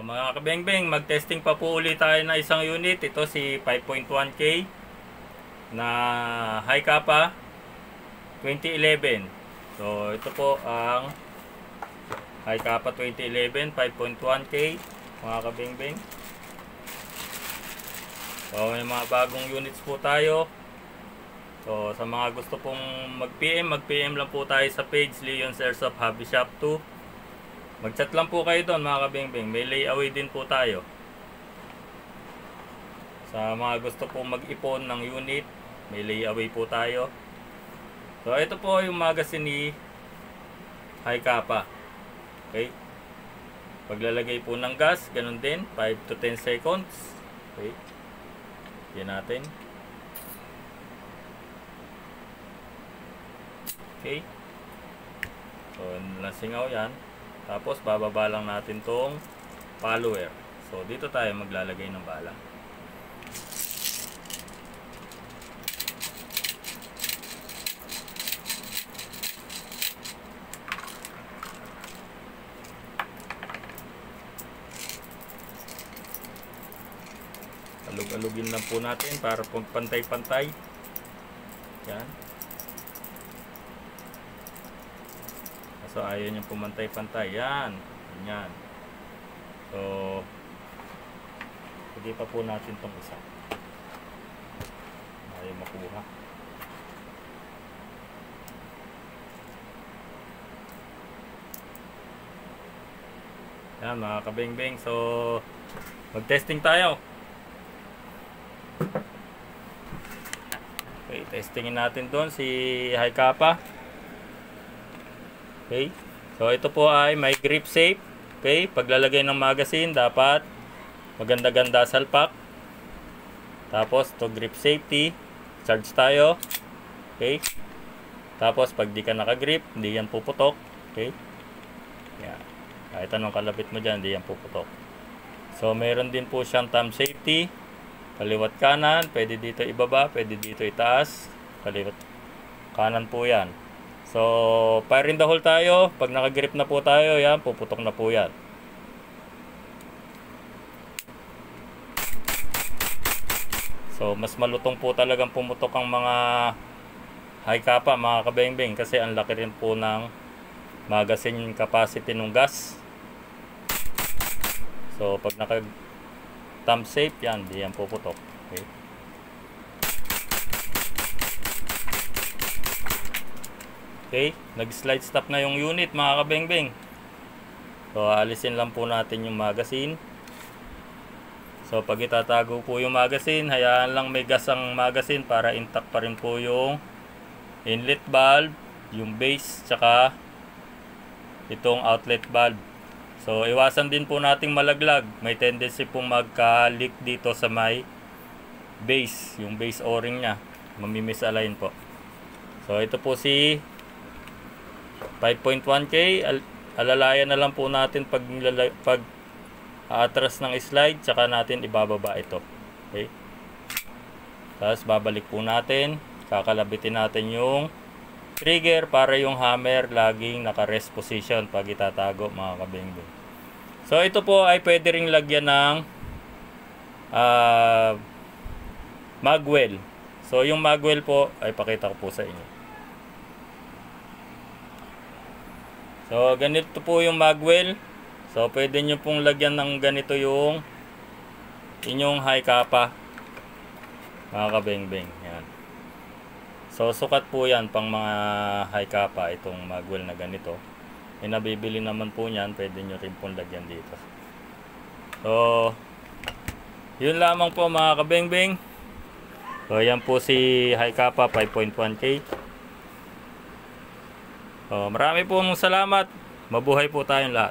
Mga kabengbeng, mag-testing pa po ulit tayo na isang unit. Ito si 5.1K na high kappa 2011. So ito po ang high kappa 2011 5.1K mga kabengbeng. So may mga bagong units po tayo. So sa mga gusto pong mag-PM lang po tayo sa page Leon's Airsoft Hobby Shop 2. Mag-chat lang po kayo doon mga kabengbeng. May layaway din po tayo. Sa mga gusto pong mag-ipon ng unit, may layaway po tayo. So ito po yung magazine ni high kappa. Okay. Paglalagay po ng gas, ganun din, 5 to 10 seconds. Okay. Yan natin. Okay. So nasingaw yan. Tapos bababa lang natin tong follower. So dito tayo maglalagay ng bala. Alug-alugin lang po natin para pantay-pantay. Yan. So ayaw nyo pumantay-pantay. Yan. Yan. So hindi pa po natin itong isa. Ayaw makuha. Yan mga kabengbeng. So mag-testing tayo. Okay, testingin natin doon si high kappa. Okay. So ito po ay may grip safe. Okay, paglalagay ng magazine dapat maganda-ganda salpak. Tapos to grip safety, charge tayo. Okay. Tapos pag di ka naka-grip, hindi yan puputok. Okay? Yan. Kahit anong kalapit mo diyan, hindi yan puputok. So meron din po siyang thumb safety. Kaliwat kanan, pwede dito ibaba, pwede dito itaas. Kaliwat kanan po yan. So, fire in the hole tayo. Pag naka-grip na po tayo, yan, puputok na po yan. So, mas malutong po talagang pumutok ang mga high kappa, mga kabengbeng. Kasi ang laki rin po ng magazine capacity ng gas. So, pag naka-thumb safe, yan, di yan puputok. Okay. Okay, nag-slide stop na yung unit mga kabengbeng. So, alisin lang po natin yung magazine. So, pag itatago po yung magazine, hayaan lang may gas ang magazine para intact pa rin po yung inlet valve, yung base, tsaka itong outlet valve. So, iwasan din po nating malaglag. May tendency pong magka-leak dito sa may base, yung base o-ring nya. Mamimisalign po. So, ito po si 5.1K, alalayan na lang po natin pag atras ng slide, tsaka natin ibababa ito. Okay. Tapos babalik po natin, kakalabitin natin yung trigger para yung hammer laging naka-rest position pag itatago mga kabengbeng. So ito po ay pwede ring lagyan ng magwell. So yung magwell po ay pakita ko po sa inyo. So, ganito po yung magwell. So, pwede nyo pong lagyan ng ganito yung inyong high kappa. Mga kabengbeng. Yan. So, sukat po yan pang mga high kappa itong magwell na ganito. E, nabibili naman po yan. Pwede nyo rin pong lagyan dito. So, yun lamang po mga kabengbeng. So, yan po si high kappa 5.1K. Marami pong salamat. Mabuhay po tayong lahat.